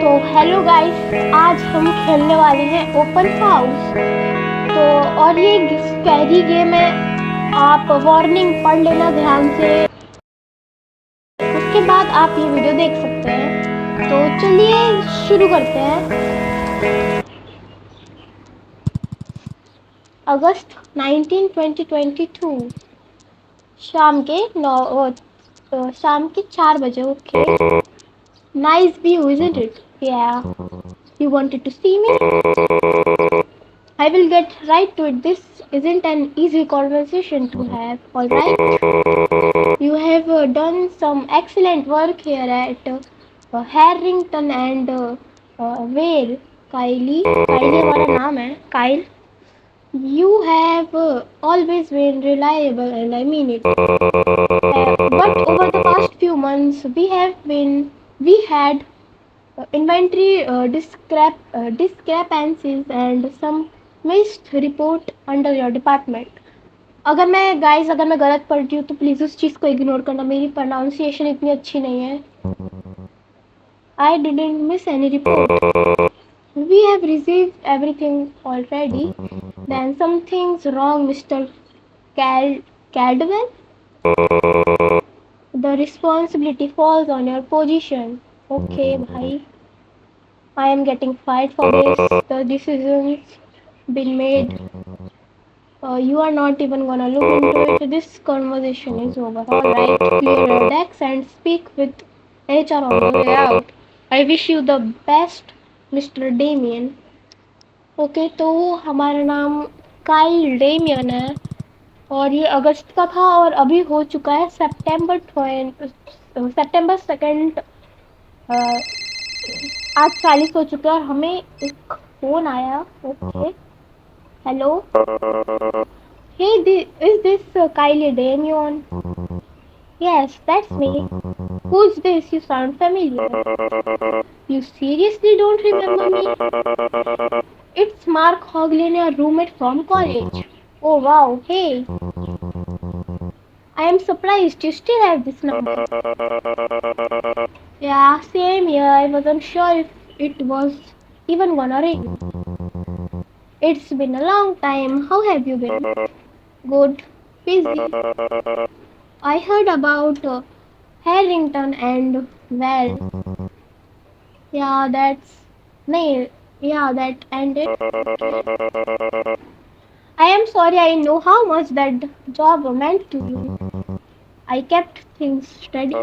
तो hello guys, आज हम खेलने वाले हैं ओपन हाउस। तो और ये स्कैरी गेम है। आप वार्निंग पढ़ लेना ध्यान से, उसके बाद आप ये वीडियो देख सकते हैं। तो चलिए शुरू करते हैं। अगस्त 19 2022 शाम के 4 बजे। Okay, nice view isn't it? Yeah, you wanted to see me? I will get right to it. This isn't an easy conversation to have, alright? You have done some excellent work here at Harrington and where? Kylie हमारा नाम है, Kyle. You have always been reliable and I mean it. But over the past few months, we had inventory discrepancies and some missed report under your department. अगर मैं गलत पढ़ रही हूँ तो प्लीज़ उस चीज़ को इग्नोर करना, मेरी प्रोनाउंसिएशन इतनी अच्छी नहीं है। I didn't miss any report. We have received everything already. Then something's wrong, Mr. Cal- Caldwell. The responsibility falls on your position. Okay, bhai. I am getting fired for this. The decision's been made. You are not even gonna look into it. This conversation is over. Alright, clear your decks and speak with HR on the way out. I wish you the best, Mr. Damien. Okay, तो हमारा नाम Kyle Damien है और ये अगस्त का था और अभी हो चुका है सितंबर 2। आज 40 हो चुके हैं और हमें एक फोन आया। Okay, hello, hey, is this Kylie Damion? Yes, that's me. Who's this? You sound familiar. You seriously don't remember me? It's Mark Hoglin, your roommate from college. Oh wow, hey. I am surprised you still have this number. Yeah, same here. I wasn't sure if it was even gonna ring. It's been a long time. How have you been? Good. Busy. I heard about Harrington and well, yeah, no, yeah, that ended. I am sorry. I know how much that job meant to you. I kept things steady.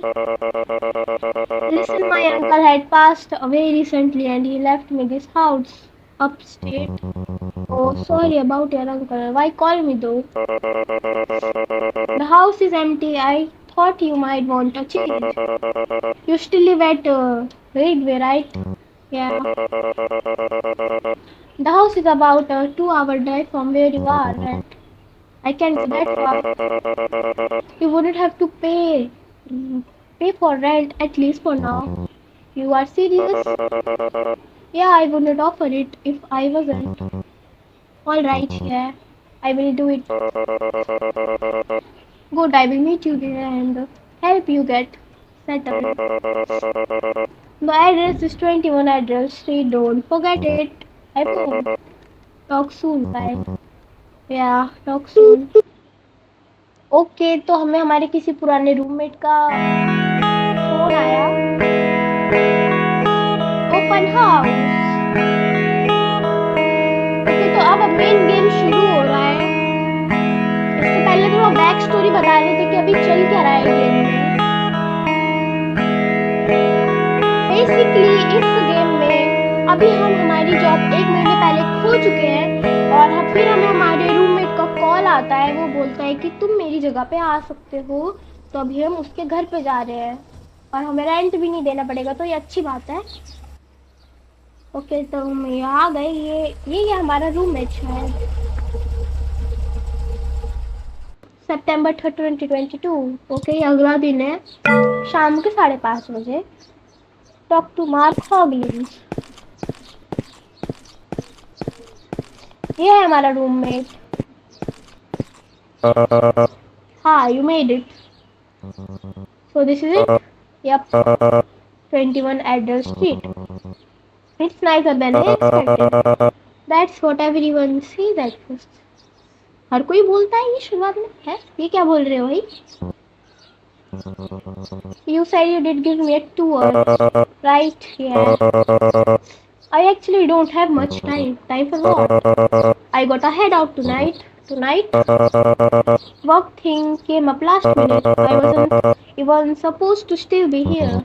Listen, my uncle had passed away recently and he left me this house upstate. Oh, sorry about your uncle. Why call me though? The house is empty. I thought you might want a change. You still live at Ridgeway, right? Yeah. The house is about a 2-hour drive from where you are, and I can't go that far. You wouldn't have to pay for rent, at least for now. You are serious? Yeah, I wouldn't offer it if I wasn't. Alright, yeah, I will do it. Good, I will meet you there and help you get settled. The address is 21 Address Street, don't forget it. I promise. Talk soon, bye. Yeah, talk soon. Okay, तो हमें हमारे किसी पुराने roommate का phone आया। Open house. Okay, तो अब main game शुरू हो रहा है। इससे पहले थोड़ा बैक स्टोरी बता देते कि अभी चल क्या रहा है गेम में। बेसिकली इस गेम में अभी हम हमारी जॉब 1 महीने पहले खो चुके हैं और फिर हमें हमारे रूममेट का कॉल आता है। वो बोलता है कि तुम मेरी जगह पे आ सकते हो। तो अभी हम उसके घर पे जा रहे हैं और हमें रेंट भी नहीं देना पड़ेगा, तो ये अच्छी बात है। ओके, तो हम यहाँ आ गए। ये हमारा रूममेट है। सितंबर 2022। ओके, अगला दिन है, शाम के 5:30 बजे। Talk to Mark Hoglin. ये है हमारा रूममेट। हाँ, you made it. So this is it? Yep. 21 Adler Street. It's nicer than I expected. That's what everyone sees at first. हर कोई बोलता है ये शुरुआत में है। ये क्या बोल रहे हो भाई? You said you did give me a tour, right? Yeah. I actually don't have much time. Time for what? I got a head out tonight. Tonight? Work thing came up last minute. I wasn't even supposed to still be here.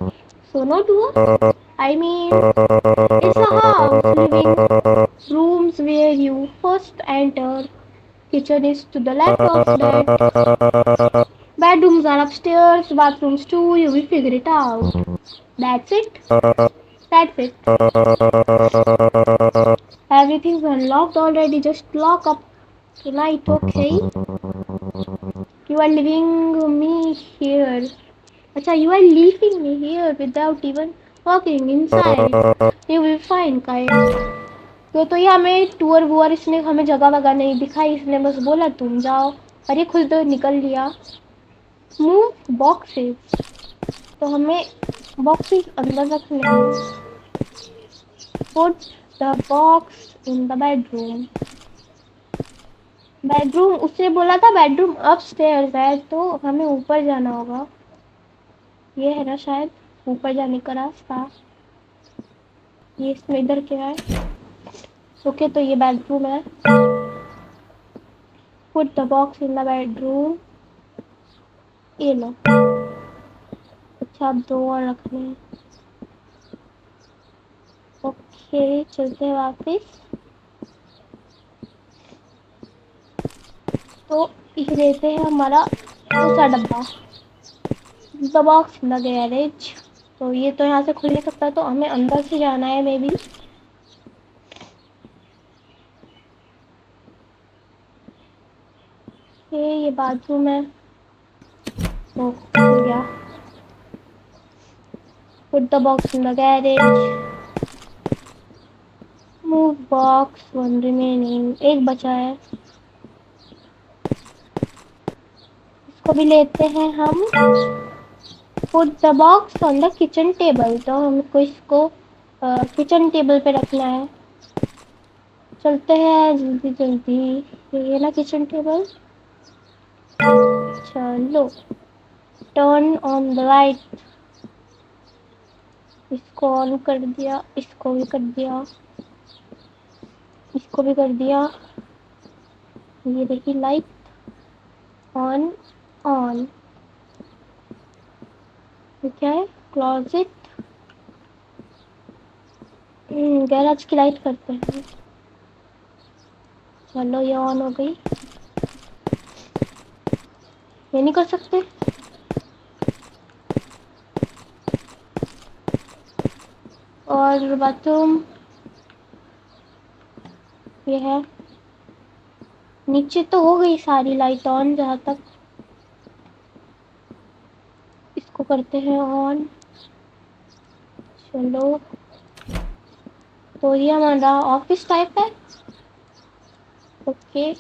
So no tour? I mean, it's a house, living rooms where you first enter. Kitchen is to the left of that. Bedrooms are upstairs, bathrooms too, you will figure it out. That's it. That's it. Everything's unlocked already, just lock up tonight, okay? You are leaving me here. Acha, you are leaving me here without even walking inside. You will find Kyle. तो ये हमें tour वूर इसने हमें जगह वगह नहीं दिखाई, इसने बस बोला तुम जाओ और ये खुद निकल लिया। मूव बॉक्सेस, तो हमें बॉक्सेस अंदर रखने हैं। Put the box in the bedroom. Bedroom उसने बोला था बेडरूम अपस्टेयर्स है, तो हमें ऊपर जाना होगा। ये है ना शायद ऊपर जाने का रास्ता। ये इसमें इधर क्या है? ओके, तो ये बेडरूम है। Put the box in the bedroom. ये लो। अच्छा, अब दो और रखने हैं। ओके, चलते हैं वापस। तो ये लेते हैं हमारा दूसरा डब्बा, the box in the garage. तो ये तो यहाँ से खुल नहीं सकता, तो हमें अंदर से जाना है मे बी। ये बाथरूम है। ओ, खुल गया। Put the box in the garage. Move box, one remaining, एक बचा है। इसको भी लेते हैं हम। Put the box on the kitchen table, तो हमको इसको किचन टेबल पे रखना है। चलते हैं जल्दी जल्दी। ये ना किचन टेबल। चलो, टर्न ऑन द लाइट। इसको ऑन कर दिया, इसको भी कर दिया, इसको भी कर दिया। ये देखिए लाइट ऑन ऑन। ये क्या है? क्लोजेट। गैराज की लाइट करते हैं। चलो, ये ऑन हो गई। ये नहीं कर सकते? और बाथरूम ये है। नीचे तो हो गई सारी लाइट ऑन जहाँ तक। इसको करते हैं ऑन। चलो, तो ये हमारा ऑफिस टाइप है। ओके,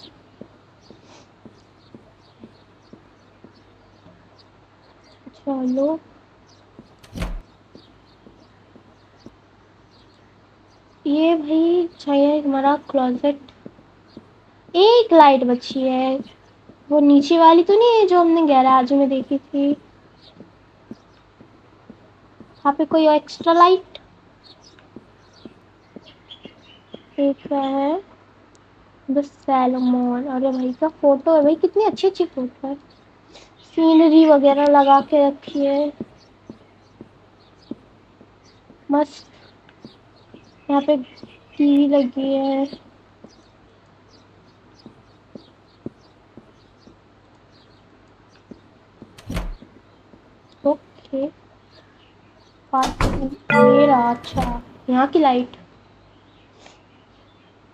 चलो। ये भाई चाहिए हमारा क्लोजेट। एक लाइट बची है, वो नीचे वाली तो नहीं है जो हमने गैराज में देखी थी। यहाँ पे कोई एक्स्ट्रा लाइट देख रहा है? द सैलोमोन। अरे भाई का फोटो है भाई, कितनी अच्छी अच्छी फोटो है। सीनरी वगैरह लगा के रखी है, मस्त। यहाँ पे टीवी लगी है। ओके, ये रहा। अच्छा, यहाँ की light.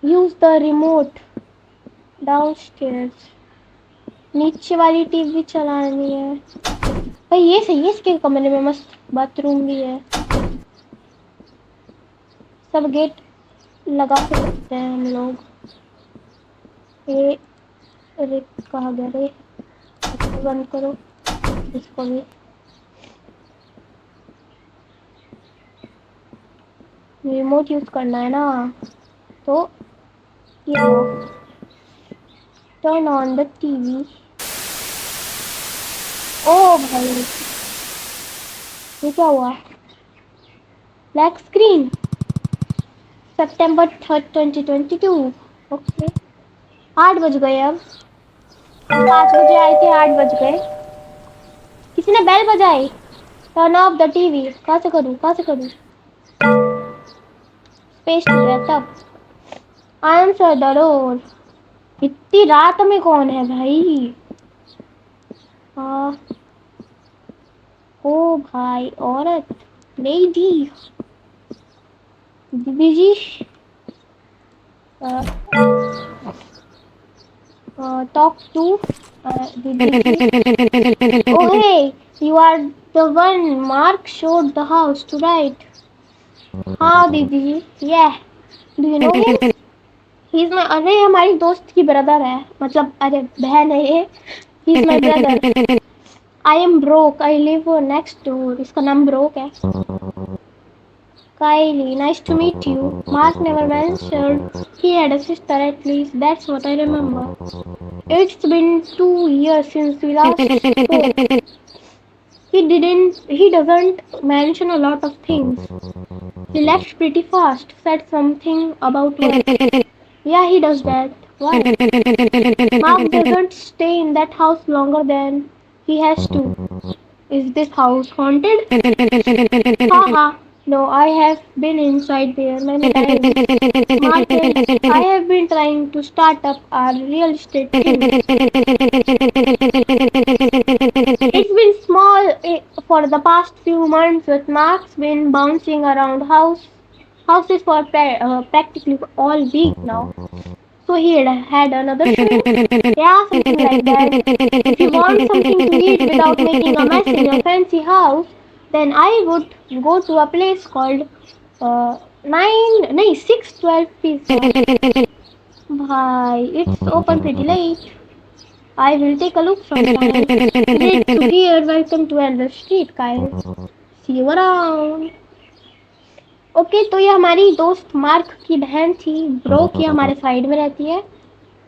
Use the remote downstairs. नीचे वाली टीवी चलानी है भाई। ये सही है, इसके कमरे में मस्त बाथरूम भी है। सब गेट लगा के सकते हैं हम लोग। ये अरे कहाँ गया रे? इसको बंद करो, इसको भी। रिमोट यूज करना है ना, तो ये लो, टर्न ऑन द टीवी। ओ भाई, ये क्या हुआ? Black screen. September 3rd 2022। Okay, 8 बज गए। अब 5 बजे आए थे, 8 बज गए। किसी ने बेल बजाई। Turn off the TV. कहाँ से करूँ, कहाँ से करूँ? स्पेस टू गया तब। Answer the door. इतनी रात में कौन है भाई? आ, ओ भाई, औरत, लेडी, दीदी जी, talk to didi ji. Oh hey, you are the one Mark showed the house to, right? हाँ दीदी जी, yeah. Do you know him? He's my, अरे हमारी दोस्त की ब्रदर है, मतलब अरे बहन है ये. He's my brother. I am broke. I live next door. इसका नाम ब्रोक है. Kylie, nice to meet you. Mark never mentioned he had a sister, at least that's what I remember. It's been 2 years since we last spoke. He doesn't mention a lot of things. He left pretty fast, said something about work. Yeah, he does that. Why? Mark doesn't stay in that house longer than he has to. Is this house haunted? Haha. No, I have been inside there many times. Martin, I have been trying to start up our real estate thing. It's been small for the past few months, but Mark's been bouncing around houses for practically all week now. So he had another show? Yeah, something like that. If you want something to eat without making a mess in your fancy house, then I would go to a place called 612 Pizza. Bhai, it's open pretty late. I will take a look sometime. Great to hear. Welcome to Elder Street, Kyle. See you around. Okay, तो ये हमारी दोस्त mark की बहन थी, broke, ये हमारे side में रहती है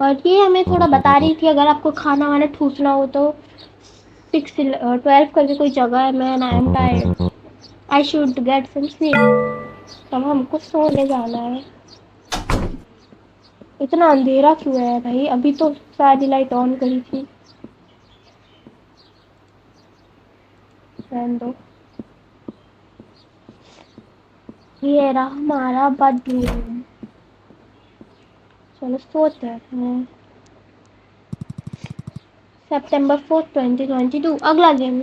और ये हमें थोड़ा बता रही थी अगर आपको खाना वाना ठूसना हो तो 6-12 करके कोई जगह है, man I am tired, I should get some sleep. तब हमको सोने जाना है। इतना अंधेरा क्यों है भाई? अभी तो सारी लाइट ऑन करी थी। रहने दो। ये रहा हमारा बेडरूम। चलो सोते हैं। September 4th 2022। अगला गेम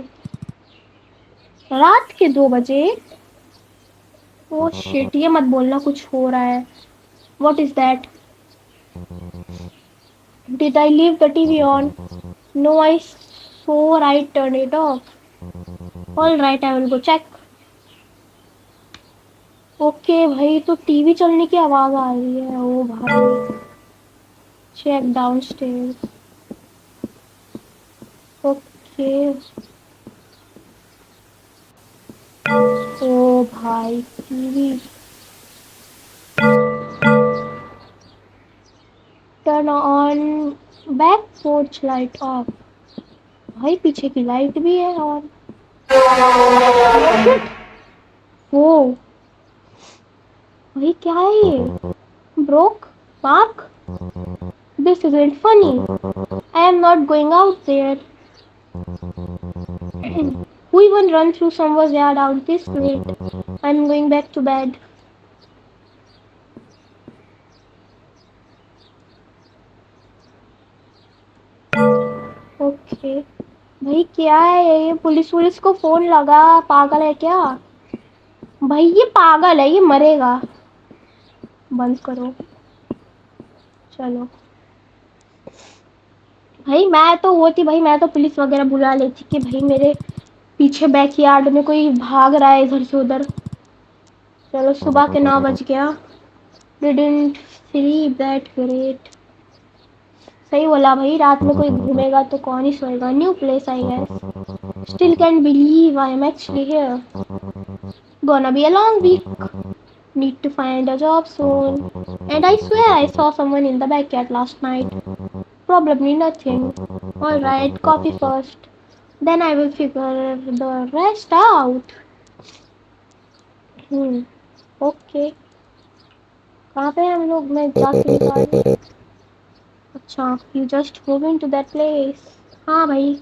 रात के 2 बजे। ओ शिट, ये मत बोलना कुछ हो रहा है। What is that? Did I leave the TV on? No, I swore I turned it off. All right, I will go check. Okay भाई, तो टीवी चलने की आवाज आ रही है। ओ भाई, चेक डाउनस्टेयर्स। ओके, ओ भाई TV. Turn on back porch light of. भाई पीछे की लाइट भी है ऑन। ओ भाई क्या है ये? Broke mark, this isn't funny. I am not going out there. Who even run through someone's yard out this late? I'm going back to bed. Okay भाई, क्या है ये? पुलिस को फोन लगा? पागल है क्या भाई? ये पागल है, ये मरेगा। बंद करो। चलो भाई, मैं तो होती भाई, मैं तो पुलिस वगैरह बुला लेती कि भाई मेरे पीछे बैकयार्ड में कोई भाग रहा है इधर से उधर। चलो, सुबह के 9 बज गया। Didn't sleep that great. सही बोला भाई, रात में कोई घूमेगा तो कौन ही सोएगा। New place I guess. Still can believe I am actually here. Gonna be a long week. Need to find a job soon. And I swear I saw someone in the backyard last night. Probably nothing. Alright, coffee first. Then I will figure the rest out. Okay. कहाँ पे हैं हम लोग? मैं जाके दिखा रही. अच्छा, you just move into that place. हाँ भाई.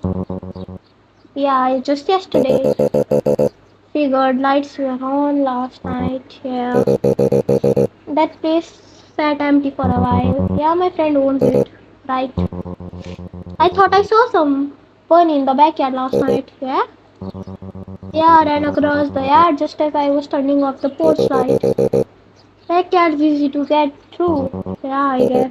Yeah, just yesterday. Figured lights were on last night. Yeah. That place sat empty for a while. Yeah, my friend owns it. Right. I thought I saw someone in the backyard last night. Yeah? Yeah, I ran across the yard just as I was turning off the porch light. Backyard's easy to get through. Yeah, I guess.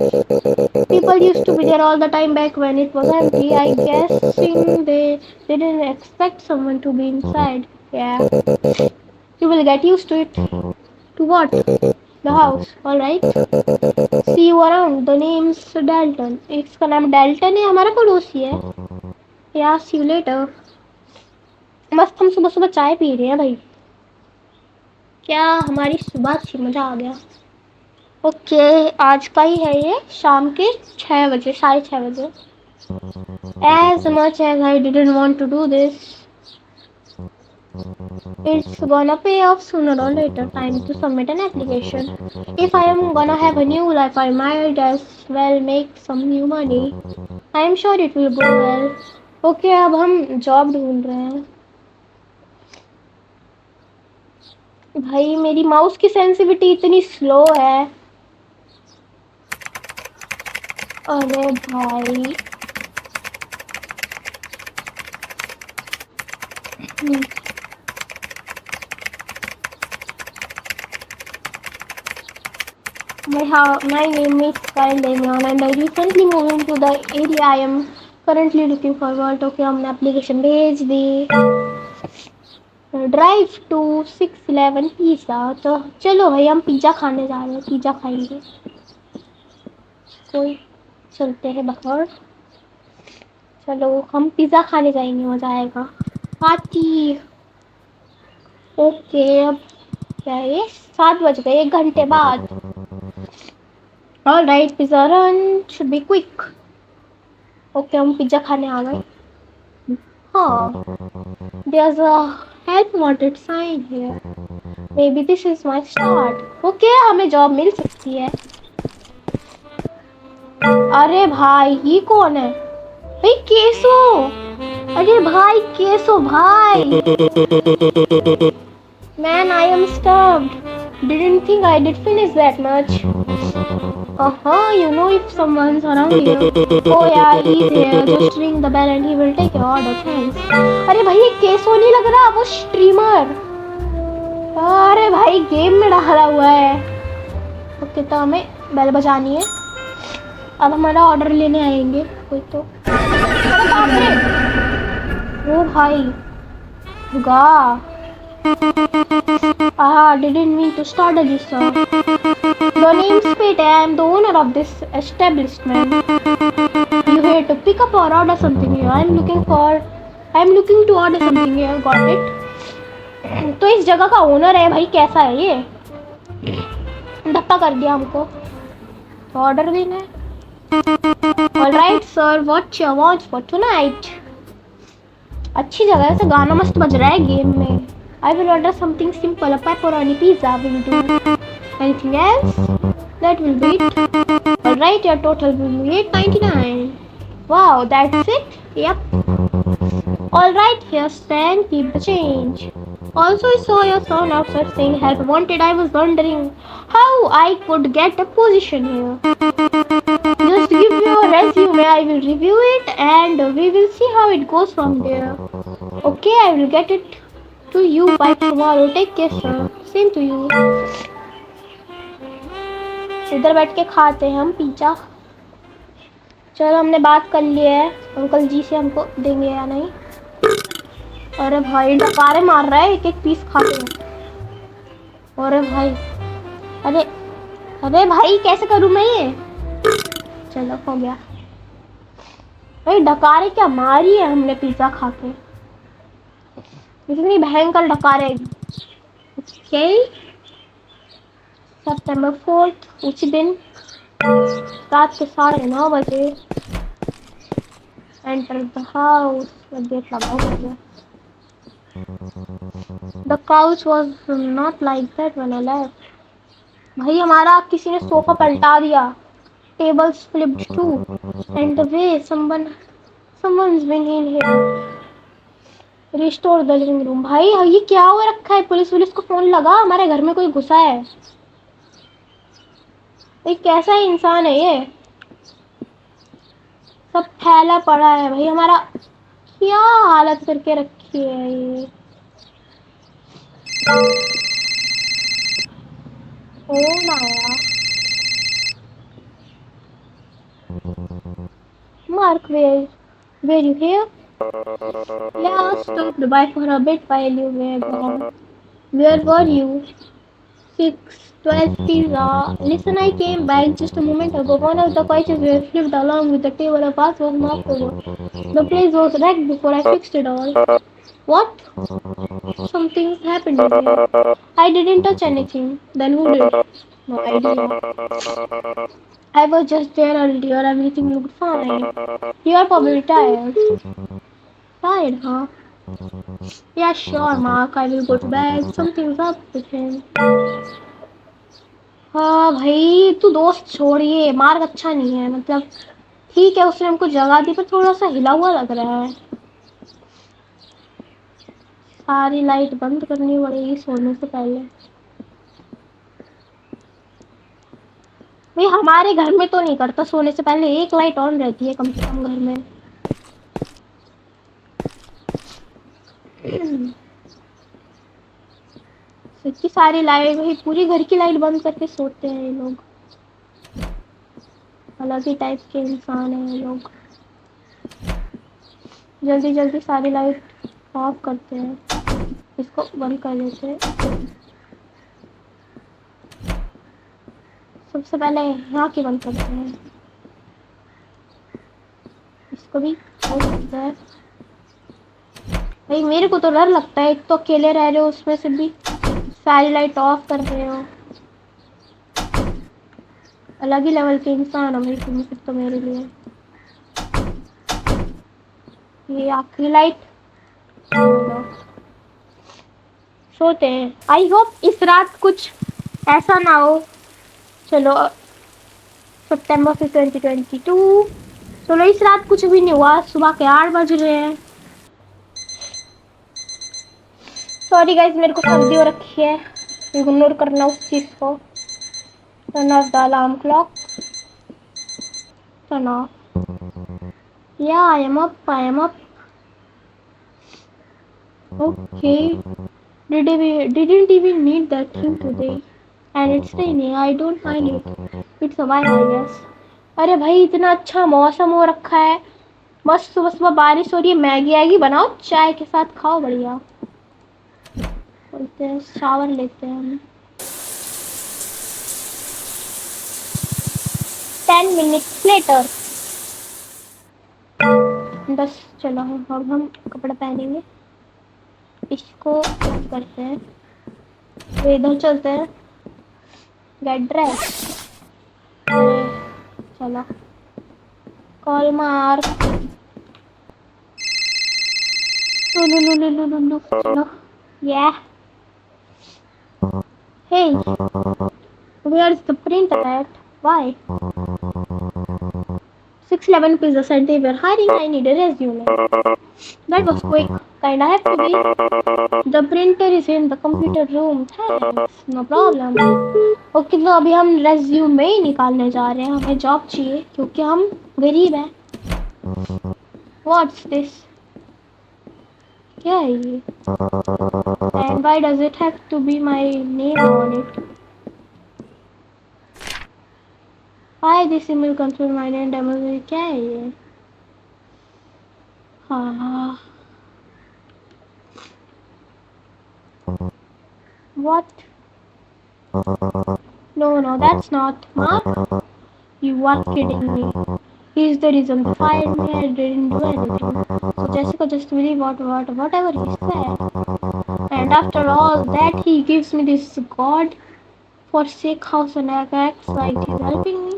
People used to be there all the time back when it was empty. I guessing they didn't expect someone to be inside. Yeah. You will get used to it. To what? The house. Alright. See you around. The name's Dalton. इसका नाम Dalton है. हमारा पड़ोसी है. Yeah, see you later. मस्त हम सुबह सुबह चाय पी रहे हैं भाई. क्या हमारी सुबह थी. मजा आ गया. ओके, आज का ही है ये. शाम के 6 बजे, 6:30 बजे. As much as I didn't want to do this, it's gonna pay off sooner or later. Time to submit an application. If I am gonna have a new life, I might as well make some new money. I am sure it will go well. Okay, अब हम job ढूंढ रहे हैं. भाई मेरी mouse की sensitivity इतनी slow है. अरे भाई. My name is Kyle Damian and I recently moved into the area. I am currently looking for work. Okay, हमने application भेज दी. Drive to 611 pizza. तो चलो भाई हम पिज़्ज़ा खाने जा रहे हैं. पिज़्ज़ा खाएंगे. कोई चलते हैं बाहर. चलो हम पिज़्ज़ा खाने जाएंगे. मज़ा आएगा. पार्टी. ओके, अब क्या है? 7 बज गए. 1 घंटे बाद. Alright, pizza run should be quick. Okay, हम पिज़्ज़ा खाने आ गए. हाँ, there's a help wanted sign here. Maybe this is my start. Okay, हमें जॉब मिल सकती है. अरे भाई ये कौन है? भाई केसो. अरे भाई केसो भाई. Man, I am starved. Didn't think I did finish that much. You know if someone's around here. Oh yeah, he's here. Just ring the bell and he will take your order. Thanks. अरे भाई ये केसो नहीं लग रहा, वो streamer. अरे भाई गेम में डाला हुआ है. ओके, तो हमें बेल बजानी है. अब हमारा ऑर्डर लेने आएंगे कोई तो. अरे बाप रे. ओ भाई रुका. Didn't mean to start this song. The name's Pete. I am the owner of this establishment. You here to pick up or order something here? I'm looking to order something here. Got it? तो इस जगह का owner है भाई. कैसा है ये? धप्पा कर दिया हमको. तो ऑर्डर देना है. Alright sir, what you want for tonight? अच्छी जगह है. ऐसे गाना मस्त बज रहा है गेम में. I will order something simple. A pepperoni pizza will do. Anything else? That will be it. Alright, your total will be $8.99. Wow, that's it? Yep. Alright, here's 10. Keep the change. Also, I saw your son outside saying help wanted. I was wondering how I could get a position here. Just give me your resume. I will review it and we will see how it goes from there. Okay, I will get it to you by tomorrow. Take care sir. Same to you. इधर बैठ के खाते हैं हम pizza. चलो हमने बात कर ली है अंकल जी से. हमको देंगे या नहीं. अरे भाई डकारे मार रहा है. एक एक पीस खाते हैं. अरे भाई. अरे भाई कैसे करूँ मैं ये. चलो हो गया. भाई डकारे क्या मारी है हमने पिज़्ज़ा खा के. इतनी भयंकर डकारे. ओके, September 4th, उसी दिन रात के 9:30 बजे enter the house. गेट लगाओ पहले. The couch was not like that when I left. भाई हमारा किसी ने सोफा पलटा दिया. Tables flipped too. And the way someone's been in here. Restore the living room. भाई ये क्या हो रखा है? पुलिस को फोन लगा, हमारे घर में कोई घुसा है. ये कैसा इंसान है ये? सब फैला पड़ा है भाई. हमारा क्या हालत करके रखी है ये. कौन आया? Mark, were you here? Yeah, I stopped by for a bit while you were gone. Where were you? 612 pizza. Listen, I came back just a moment ago. One of the couches were flipped along with the table. A path was knocked over. The place was wrecked before I fixed it all. What? Something's happened in here. I didn't touch anything. Then who did? No idea. I was just there earlier. Everything looked fine. You are probably tired. Tired, huh? Yeah, sure, Mark. I will go to bed. Something's up with him. हाँ भाई, तू दोस्त छोड़िए. Mark अच्छा नहीं है. मतलब ठीक है, उसने हमको जगा दी, पर थोड़ा सा हिला हुआ लग रहा है. सारी लाइट बंद करनी पड़ेगी सोने से पहले. भाई हमारे घर में तो नहीं करता. सोने से पहले एक लाइट ऑन रहती है कम से कम घर में. इतनी सारी लाइट, भाई पूरी घर की लाइट बंद करके सोते हैं ये लोग. अलग ही टाइप के इंसान हैं ये लोग. जल्दी जल्दी सारी लाइट ऑफ करते हैं. इसको बंद कर देते हैं. सबसे पहले यहाँ की बंद करते हैं. इसको भी हो सकता है. भाई मेरे को तो डर लगता है. एक तो अकेले रह रहे हो, उसमें से भी सारी लाइट ऑफ कर रहे हो. अलग ही लेवल के इंसान हो भाई तुम फिर तो मेरे लिए. ये आखिरी लाइट. सोते हैं. आई होप इस रात कुछ ऐसा ना हो. चलो सितंबर 2022. चलो इस रात कुछ भी नहीं हुआ. सुबह के 8 बज रहे हैं. सॉरी गाइस, मेरे को सर्दी हो रखी है. इग्नोर करना उस चीज को. Turn off the alarm clock. Turn off. Yeah, I am up. Okay. Didn't even need that thing today. And it's raining. I don't mind it. It's a vibe, I guess. अरे भाई इतना अच्छा मौसम हो रखा है. मस्त सुबह सुबह बारिश हो रही है. मैगी आएगी बनाओ, चाय के साथ खाओ. बढ़िया. बोलते हैं शावर लेते हैं हम. 10 minutes later. बस चलो अब हम कपड़ा पहनेंगे. इसको बंद करते हैं. तो इधर चलते हैं. Gate dress. चलो कॉल मार. चलो. Yeah. Hey, where is the printer at? Why? 611 Pizza Center. We're hiring. I need a resume. That was quick. Kinda have to be. The printer is in the computer room. Thanks. No problem. Okay, तो अभी हम resume ही निकालने जा रहे हैं. हमें job चाहिए क्योंकि हम गरीब हैं. What's this? क्या है ये? And why does it have to be my name on it? Why this email comes with my name? क्या है ये? हाँ. What? No, that's not. Mark? You are kidding me. He's the reason they fired me. I didn't do anything. So Jessica just believe whatever he said. And after all that, he gives me this god Forsake house and acts like he's helping me.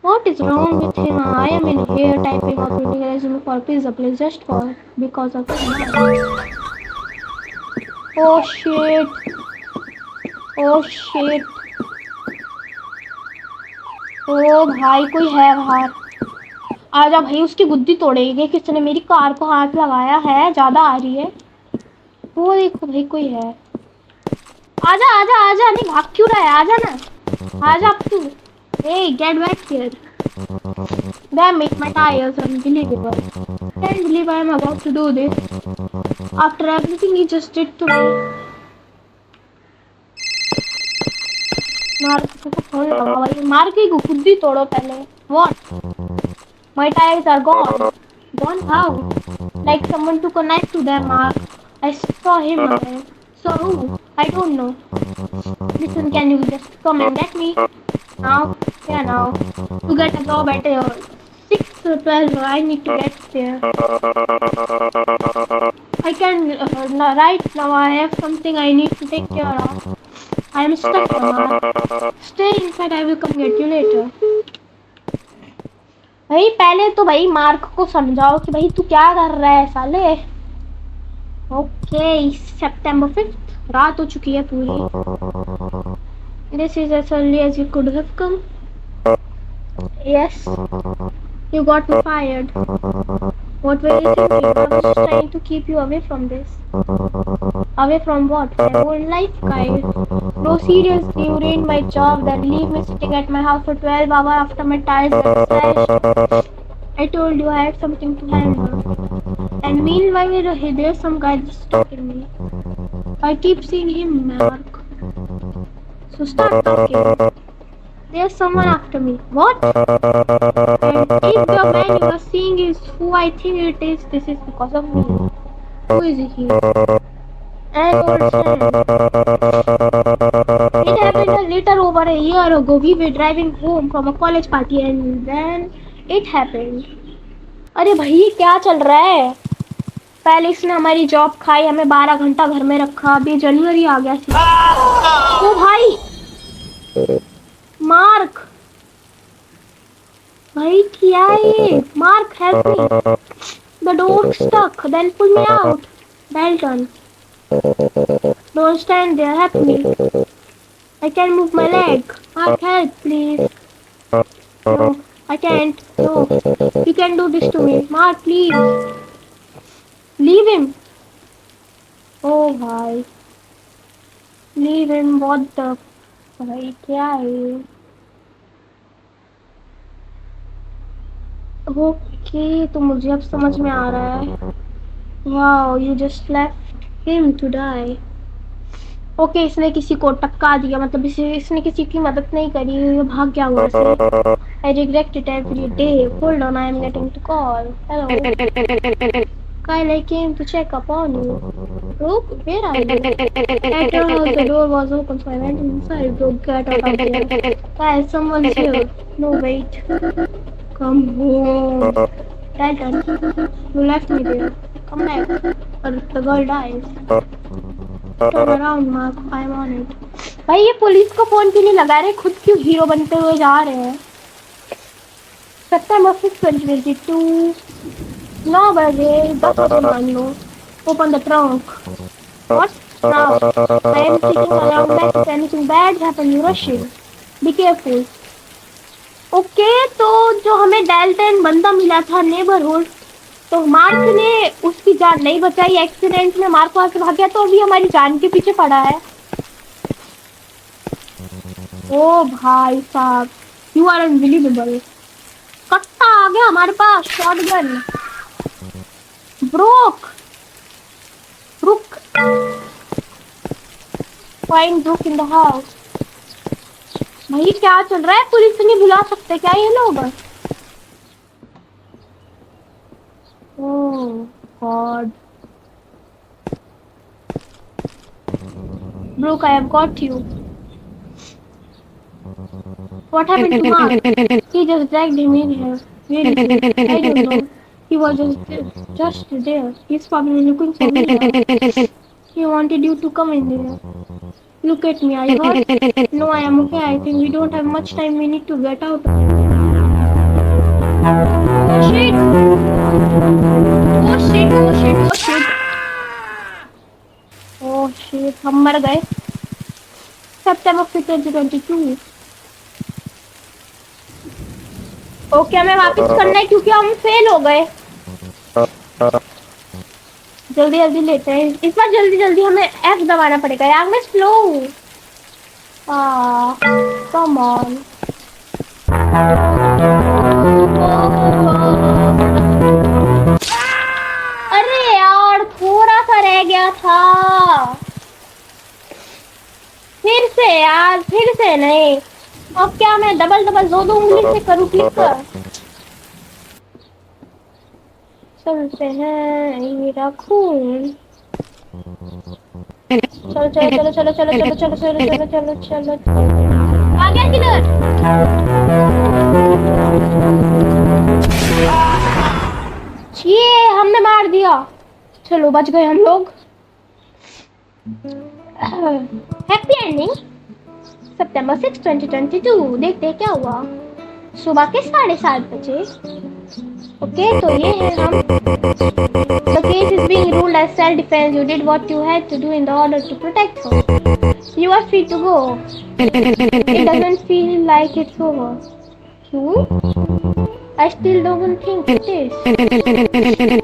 What is wrong with him? I am in here typing out a resume for pizza place just for because of him. Oh shit! Oh shit! ओ भाई कोई है बाहर। आजा भाई, उसकी बुद्धि तोड़ेगी। किसने मेरी कार को हाथ लगाया है? ज्यादा आ रही है। वो देखो भाई कोई है। आजा आजा आजा, नहीं भाग क्यों रहा है? आजा ना, आजा अब तू। Hey, get back here. Damn it, my tires are unbelievable. Can't believe I am about to do this. After everything he just did to me. मार को फोन लगा भाई, मार के बुद्धि तोड़ो पहले। What? My tires are gone. Gone how? Like someone took a knife to them. I saw him. So who? I don't know. Listen, can you just come and get me? Now? Yeah, now. To get a job at 6:12, I need to get there. I can, right now I have something I need to take care of. I am stuck somewhere. Stay inside, I will come get you later. भाई पहले तो भाई mark को समझाओ कि भाई तू क्या कर रहा है साले। ओके, सितंबर 5th, रात हो चुकी है पूरी। This is as early as you could have come. Yes, you got me fired. What were you thinking? I was just trying to keep you away from this. Away from what? My whole life, guys. No, seriously, you ruined my job. Then leave me sitting at my house for 12 hours after my tires got slashed. I told you I had something to handle. And meanwhile, there's some guy just stalking me. I keep seeing him, Mark. So start talking. There's someone after me. What? And if the man you are seeing is who I think it is, this is because of me. Who is he? An old friend. It happened a little over a year ago. We were driving home from a college party and then it happened. अरे भाई क्या चल रहा है? पहले इसने हमारी job खाई, हमें 12 घंटा घर में रखा, अभी जनवरी आ गया। ओ भाई मार्क, भाई क्या है? Mark help me, the door stuck, then pull me out. Dalton, don't stand there, help me. I can't move my leg. Mark, help please. No, I can't. No, you can do this to me. Mark, please. Leave him. Oh भाई, leave him. What the? भाई क्या है? Okay, तो मुझे अब समझ में आ रहा है। Wow, you just left him to die. Okay, इसने किसी को टक्का दिया, मतलब इसने किसी की मदद नहीं करी, ये भाग गया वहाँ से। I regret it every day. Hold on, I am getting to call. Hello Kyle, I came to check up on you. Brooke, where are you? At your house, the door was open, so I went inside. Brooke, get out of there. Kyle, someone's here. No, wait. Come home. Dalton, you left me there. Come back, or the girl dies. Turn around, Mark. I'm on it. भाई ये police को phone क्यों नहीं लगा रहे? खुद क्यों hero बनते हुए जा रहे हैं? September 5th, 2022. 9 बजे 10 बजे मान लो। Open the trunk. What? Now. I am kicking around like if anything bad happen, you rush in. Be careful. Okay, तो जो हमें डेल्टन बंदा मिला था नेबरहुड, तो मार्क ने उसकी जान नहीं बचाई। एक्सीडेंट में मार्क वहां से भाग गया, तो अभी हमारी जान के पीछे पड़ा है। ओ भाई साहब, यू आर अनबिलीवेबल। कट्टा आ गया हमारे पास, शॉटगन। ब्रोक, रुक, find broke in the house. भाई क्या चल रहा है? पुलिस नहीं बुला सकते क्या ये लोग? ओह God, Brooke, I have got you. What happened to Mark? He just dragged him in here. Where is he? I don't know. He was just there. He's probably looking for me now. He wanted you to come in there. Look at me, are you hurt? No, I am okay. I think we don't have much time. We need to get out. Oh shit! Oh shit! Oh shit! Oh shit! Oh shit! हम मर गए. September 5th 2022. Okay हमें वापस करना है क्योंकि हम fail हो गए. जल्दी जल्दी लेते हैं. इस बार जल्दी जल्दी हमें F दबाना पड़ेगा यार. मैं स्लो हूँ. Come on. अरे यार थोड़ा सा रह गया था. फिर से यार. फिर से नहीं. अब क्या मैं डबल डबल दो दो उंगली से करूँ क्लिक कर. चलते हैं मेरा खून. चलो चलो चलो चलो चलो चलो चलो चलो चलो चलो चलो. आ गया किधर. ये हमने मार दिया. चलो बच गए हम लोग. Happy ending. सितंबर 6 2022. देखते हैं क्या हुआ. सुबह के 7:30 बजे. ओके तो ये है हम. The case is being ruled as self-defense. You did what you had to do in the order to protect her. You are free to go. It doesn't feel like it's over. I still don't think it is.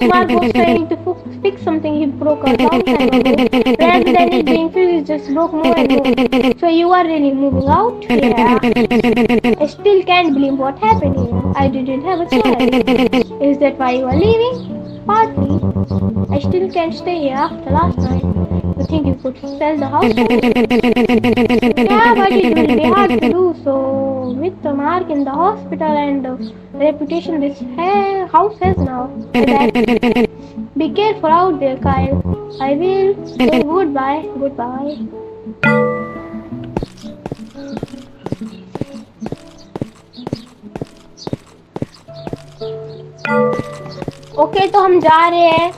Mark was trying to fix something he broke a long time ago. Rather than it being fixed, it just broke more and more. So you are really moving out? Yeah. I still can't believe what happened here. I didn't have a choice. Is that why you are leaving? Partly. I still can't stay here after last night. You think you could sell the house? Yeah, but it will be hard to do so. With the mark in the hospital and the reputation this house has now. Be careful out there, Kyle. I will. So goodbye. Goodbye. Okay तो हम जा रहे हैं.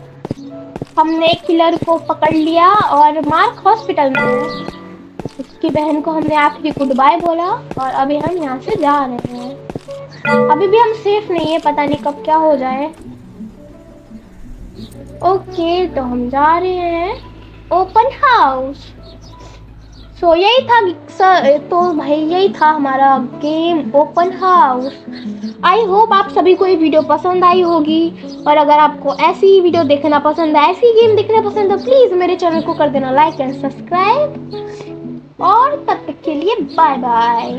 हमने killer को पकड़ लिया और मार्क हॉस्पिटल में है. उसकी बहन को हमने आखिरी गुड बाय बोला और अभी हम यहाँ से जा रहे हैं. अभी भी हम सेफ नहीं है. पता नहीं कब क्या हो जाए. ओके तो हम जा रहे हैं ओपन हाउस. सो यही था तो भाई यही था हमारा game open house. I hope आप सभी को ये वीडियो पसंद आई होगी. और अगर आपको ऐसी वीडियो देखना पसंद है, ऐसी गेम देखना पसंद है, प्लीज मेरे चैनल को कर देना लाइक एंड सब्सक्राइब. और तब तक के लिए बाय बाय.